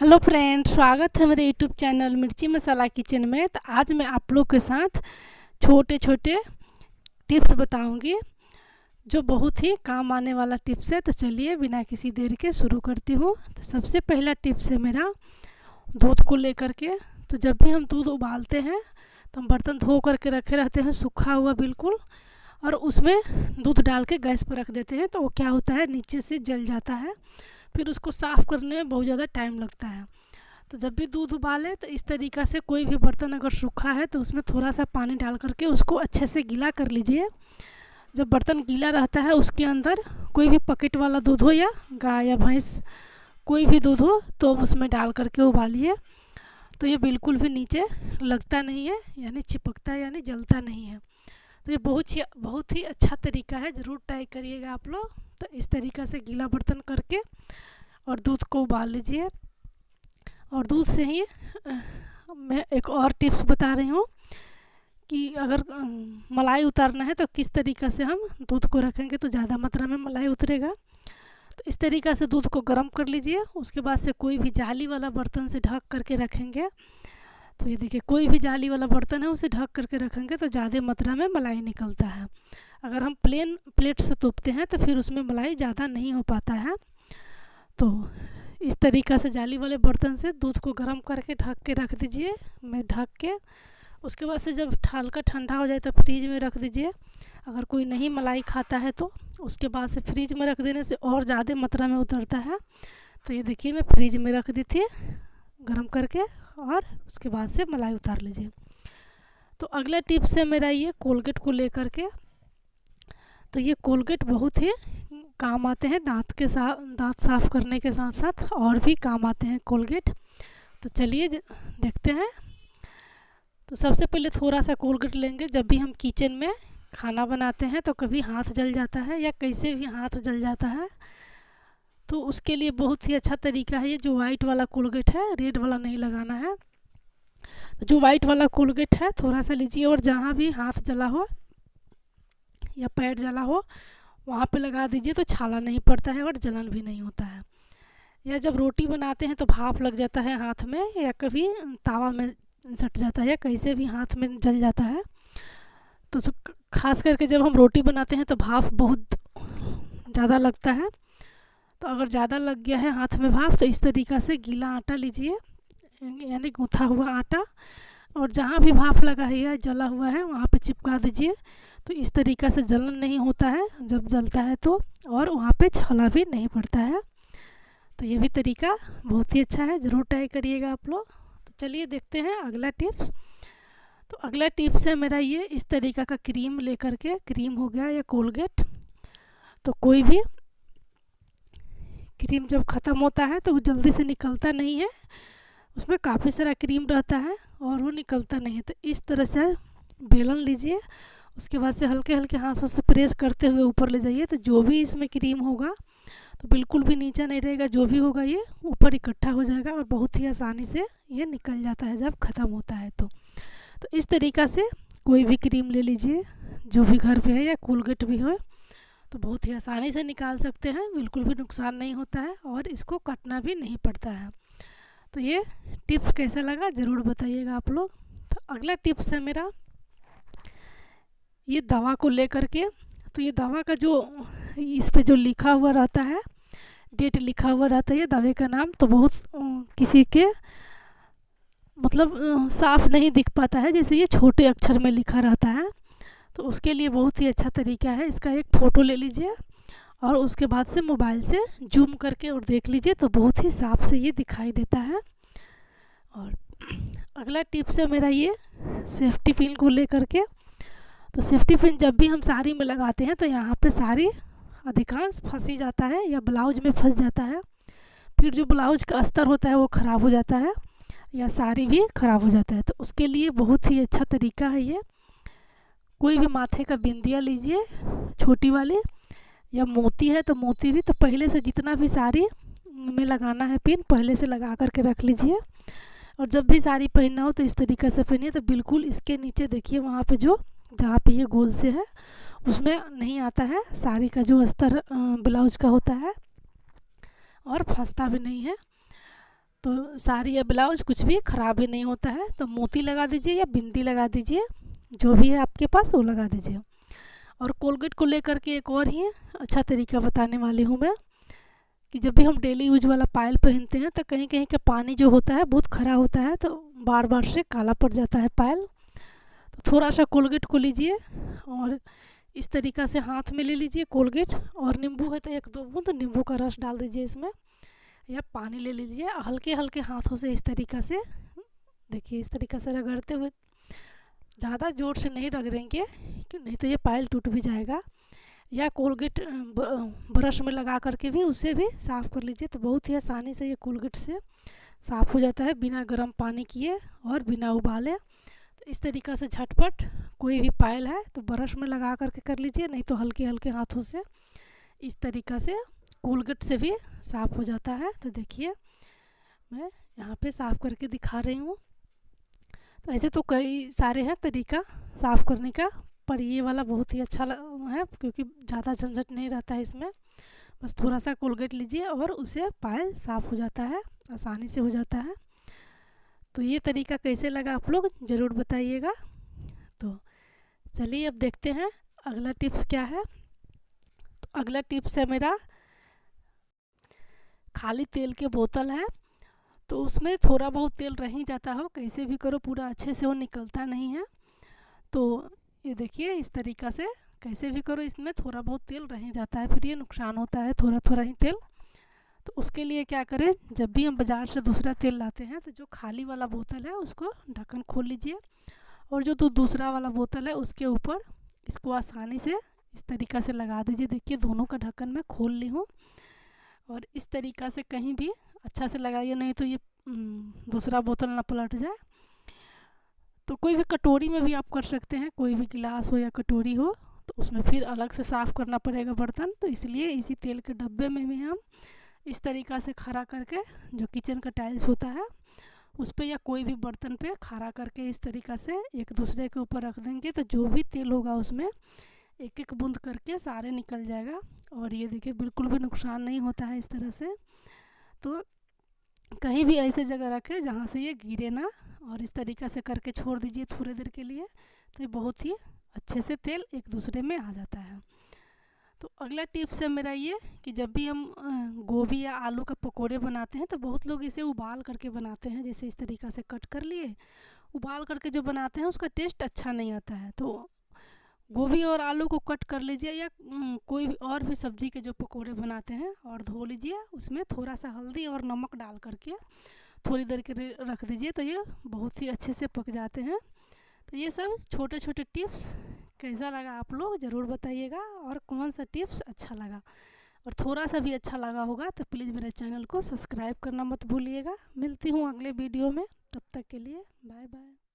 Hello friend, स्वागत है मेरे यूट्यूब चैनल मिर्ची मसाला किचन में। तो आज मैं आप लोग के साथ छोटे छोटे टिप्स बताऊंगी जो बहुत ही काम आने वाला टिप्स है। तो चलिए बिना किसी देर के शुरू करती हूँ। तो सबसे पहला टिप्स है मेरा दूध को लेकर के। तो जब भी हम दूध उबालते हैं तो हम बर्तन धो करके रखे रहते हैं सूखा हुआ बिल्कुल, और उसमें दूध डाल के गैस पर रख देते हैं। तो वो क्या होता है, नीचे से जल जाता है, फिर उसको साफ़ करने में बहुत ज़्यादा टाइम लगता है। तो जब भी दूध उबालें तो इस तरीक़ा से कोई भी बर्तन अगर सूखा है तो उसमें थोड़ा सा पानी डाल करके उसको अच्छे से गीला कर लीजिए। जब बर्तन गीला रहता है उसके अंदर कोई भी पैकेट वाला दूध हो या गाय या भैंस कोई भी दूध हो तो उसमें डाल करके उबालिए। तो ये बिल्कुल भी नीचे लगता नहीं है, यानी चिपकता है, यानी जलता नहीं है। तो ये बहुत ही अच्छा तरीका है, ज़रूर ट्राई करिएगा आप लोग। तो इस तरीक़ा से गीला बर्तन करके और दूध को उबाल लीजिए। और दूध से ही मैं एक और टिप्स बता रही हूँ कि अगर मलाई उतारना है तो किस तरीक़ा से हम दूध को रखेंगे तो ज़्यादा मात्रा में मलाई उतरेगा। तो इस तरीक़ा से दूध को गर्म कर लीजिए। उसके बाद से कोई भी जाली वाला बर्तन से ढक करके रखेंगे। तो ये देखिए, कोई भी जाली वाला बर्तन है उसे ढक करके रखेंगे तो ज़्यादा मात्रा में मलाई निकलता है। अगर हम प्लेन प्लेट से तोपते हैं तो फिर उसमें मलाई ज़्यादा नहीं हो पाता है। तो इस तरीक़ा से जाली वाले बर्तन से दूध को गर्म करके ढक के रख दीजिए। मैं ढक के उसके बाद से जब हल्का ठंडा हो जाए तो फ्रीज में रख दीजिए। अगर कोई नहीं मलाई खाता है तो उसके बाद से फ्रीज में रख देने से और ज़्यादा मात्रा में उतरता है। तो ये देखिए, मैं फ्रीज में रख दी थी गर्म करके, और उसके बाद से मलाई उतार लीजिए। तो अगला टिप्स है मेरा ये कोलगेट को लेकर के। तो ये कोलगेट बहुत ही काम आते हैं, दांत साफ़ करने के साथ साथ और भी काम आते हैं कोलगेट। तो चलिए देखते हैं। तो सबसे पहले थोड़ा सा कोलगेट लेंगे। जब भी हम किचन में खाना बनाते हैं तो कभी हाथ जल जाता है या कैसे भी हाथ जल जाता है, तो उसके लिए बहुत ही अच्छा तरीका है ये जो वाइट वाला कोलगेट है, रेड वाला नहीं लगाना है। तो जो वाइट वाला कोलगेट है थोड़ा सा लीजिए और जहाँ भी हाथ जला हो या पैर जला हो वहाँ पे लगा दीजिए, तो छाला नहीं पड़ता है और जलन भी नहीं होता है। या जब रोटी बनाते हैं तो भाप लग जाता है हाथ में, या कभी तावा में सट जाता है, या कैसे भी हाथ में जल जाता है। तो खास करके जब हम रोटी बनाते हैं तो भाप बहुत ज़्यादा लगता है। तो अगर ज़्यादा लग गया है हाथ में भाप तो इस तरीक़ा से गीला आटा लीजिए, यानी गूँथा हुआ आटा, और जहाँ भी भाप लगा है या जला हुआ है वहाँ पे चिपका दीजिए। तो इस तरीक़ा से जलन नहीं होता है जब जलता है तो, और वहाँ पे छाला भी नहीं पड़ता है। तो ये भी तरीका बहुत ही अच्छा है, ज़रूर ट्राई करिएगा आप लोग। तो चलिए देखते हैं अगला टिप्स। तो अगला टिप्स है मेरा ये इस तरीक़ा का क्रीम लेकर के, क्रीम हो गया या कोलगेट। तो कोई भी क्रीम जब ख़त्म होता है तो वो जल्दी से निकलता नहीं है, उसमें काफ़ी सारा क्रीम रहता है और वो निकलता नहीं है। तो इस तरह से बेलन लीजिए, उसके बाद से हल्के हल्के हाथों से प्रेस करते हुए ऊपर ले जाइए। तो जो भी इसमें क्रीम होगा तो बिल्कुल भी नीचे नहीं रहेगा, जो भी होगा ये ऊपर इकट्ठा हो जाएगा और बहुत ही आसानी से ये निकल जाता है जब ख़त्म होता है। तो इस तरीक़ा से कोई भी क्रीम ले लीजिए जो भी घर पे है, या कोलगेट भी हो, तो बहुत ही आसानी से निकाल सकते हैं, बिल्कुल भी नुकसान नहीं होता है और इसको काटना भी नहीं पड़ता है। तो ये टिप्स कैसा लगा ज़रूर बताइएगा आप लोग। तो अगला टिप्स है मेरा ये दवा को लेकर के। तो ये दवा का जो इस पे जो लिखा हुआ रहता है, डेट लिखा हुआ रहता है ये दवा का नाम, तो बहुत किसी के मतलब साफ नहीं दिख पाता है, जैसे ये छोटे अक्षर में लिखा रहता है। तो उसके लिए बहुत ही अच्छा तरीका है, इसका एक फ़ोटो ले लीजिए और उसके बाद से मोबाइल से जूम करके और देख लीजिए, तो बहुत ही साफ से ये दिखाई देता है। और अगला टिप्स है मेरा ये सेफ्टी पिन को लेकर के। तो सेफ्टी पिन जब भी हम साड़ी में लगाते हैं तो यहाँ पे साड़ी अधिकांश फंसी जाता है या ब्लाउज में फंस जाता है, फिर जो ब्लाउज का अस्तर होता है वो ख़राब हो जाता है या साड़ी भी ख़राब हो जाता है। तो उसके लिए बहुत ही अच्छा तरीका है ये। कोई भी माथे का बिंदिया लीजिए छोटी वाली, या मोती है तो मोती भी, तो पहले से जितना भी साड़ी में लगाना है पिन पहले से लगा करके रख लीजिए। और जब भी साड़ी पहनना हो तो इस तरीक़े से पहनिए। तो बिल्कुल इसके नीचे देखिए वहाँ पे जहाँ पे ये गोल से है उसमें नहीं आता है साड़ी का जो अस्तर ब्लाउज का होता है, और फंसता भी नहीं है। तो साड़ी या ब्लाउज कुछ भी ख़राब ही नहीं होता है। तो मोती लगा दीजिए या बिंदी लगा दीजिए, जो भी है आपके पास वो लगा दीजिए। और कोलगेट को लेकर के एक और ही अच्छा तरीका बताने वाली हूँ मैं, कि जब भी हम डेली यूज वाला पायल पहनते हैं तो कहीं कहीं का पानी जो होता है बहुत खरा होता है, तो बार बार से काला पड़ जाता है पायल। तो थोड़ा सा कोलगेट को लीजिए और इस तरीक़ा से हाथ में ले लीजिए कोलगेट, और नींबू है तो 1-2 बूंद नींबू का रस डाल दीजिए इसमें, या पानी ले लीजिए। हल्के हल्के हाथों से इस तरीक़ा से देखिए, इस तरीक़ा से रगड़ते हुए, ज़्यादा ज़ोर से नहीं रगड़ेंगे नहीं तो ये पायल टूट भी जाएगा। या कोलगेट ब्रश में लगा करके भी उसे भी साफ़ कर लीजिए, तो बहुत ही आसानी से ये कोलगेट से साफ़ हो जाता है बिना गर्म पानी किए और बिना उबाले। तो इस तरीक़ा से झटपट कोई भी पायल है तो ब्रश में लगा करके कर लीजिए, नहीं तो हल्के हल्के हाथों से इस तरीक़ा से कोलगेट से भी साफ़ हो जाता है। तो देखिए मैं यहाँ पे साफ़ करके दिखा रही हूँ। तो ऐसे तो कई सारे हैं तरीका साफ़ करने का, पर ये वाला बहुत ही अच्छा है क्योंकि ज़्यादा झंझट नहीं रहता है इसमें। बस थोड़ा सा कोलगेट लीजिए और उसे पायल साफ़ हो जाता है, आसानी से हो जाता है। तो ये तरीका कैसे लगा आप लोग ज़रूर बताइएगा। तो चलिए अब देखते हैं अगला टिप्स क्या है। तो अगला टिप्स है मेरा, खाली तेल के बोतल है तो उसमें थोड़ा बहुत तेल रह ही जाता हो, कैसे भी करो पूरा अच्छे से वो निकलता नहीं है। तो ये देखिए इस तरीक़ा से कैसे भी करो इसमें थोड़ा बहुत तेल रह जाता है, फिर ये नुकसान होता है थोड़ा थोड़ा ही तेल। तो उसके लिए क्या करें, जब भी हम बाज़ार से दूसरा तेल लाते हैं तो जो खाली वाला बोतल है उसको ढक्कन खोल लीजिए, और जो दूसरा वाला बोतल है उसके ऊपर इसको आसानी से इस तरीक़ा से लगा दीजिए। देखिए दोनों का ढक्कन मैं खोल ली हूँ, और इस तरीक़ा से कहीं भी अच्छा से लगाइए, नहीं तो ये दूसरा बोतल ना पलट जाए। तो कोई भी कटोरी में भी आप कर सकते हैं, कोई भी गिलास हो या कटोरी हो, तो उसमें फिर अलग से साफ़ करना पड़ेगा बर्तन। तो इसलिए इसी तेल के डब्बे में भी हम इस तरीक़ा से खड़ा करके जो किचन का टाइल्स होता है उस पर या कोई भी बर्तन पे खड़ा करके इस तरीक़ा से एक दूसरे के ऊपर रख देंगे, तो जो भी तेल होगा उसमें एक एक बूंद करके सारे निकल जाएगा। और ये देखिए बिल्कुल भी नुकसान नहीं होता है इस तरह से। तो कहीं भी ऐसे जगह रखें जहाँ से ये गिरे ना, और इस तरीक़ा से करके छोड़ दीजिए थोड़ी देर के लिए, तो ये बहुत ही अच्छे से तेल एक दूसरे में आ जाता है। तो अगला टिप्स है मेरा ये कि जब भी हम गोभी या आलू का पकोड़े बनाते हैं तो बहुत लोग इसे उबाल करके बनाते हैं, जैसे इस तरीक़ा से कट कर लिए, उबाल करके जो बनाते हैं उसका टेस्ट अच्छा नहीं आता है। तो गोभी और आलू को कट कर लीजिए, या कोई भी और भी सब्ज़ी के जो पकोड़े बनाते हैं, और धो लीजिए, उसमें थोड़ा सा हल्दी और नमक डाल करके थोड़ी देर के लिए रख दीजिए, तो ये बहुत ही अच्छे से पक जाते हैं। तो ये सब छोटे छोटे टिप्स कैसा लगा आप लोग ज़रूर बताइएगा, और कौन सा टिप्स अच्छा लगा, और थोड़ा सा भी अच्छा लगा होगा तो प्लीज़ मेरे चैनल को सब्सक्राइब करना मत भूलिएगा। मिलती हूँ अगले वीडियो में, तब तक के लिए बाय बाय।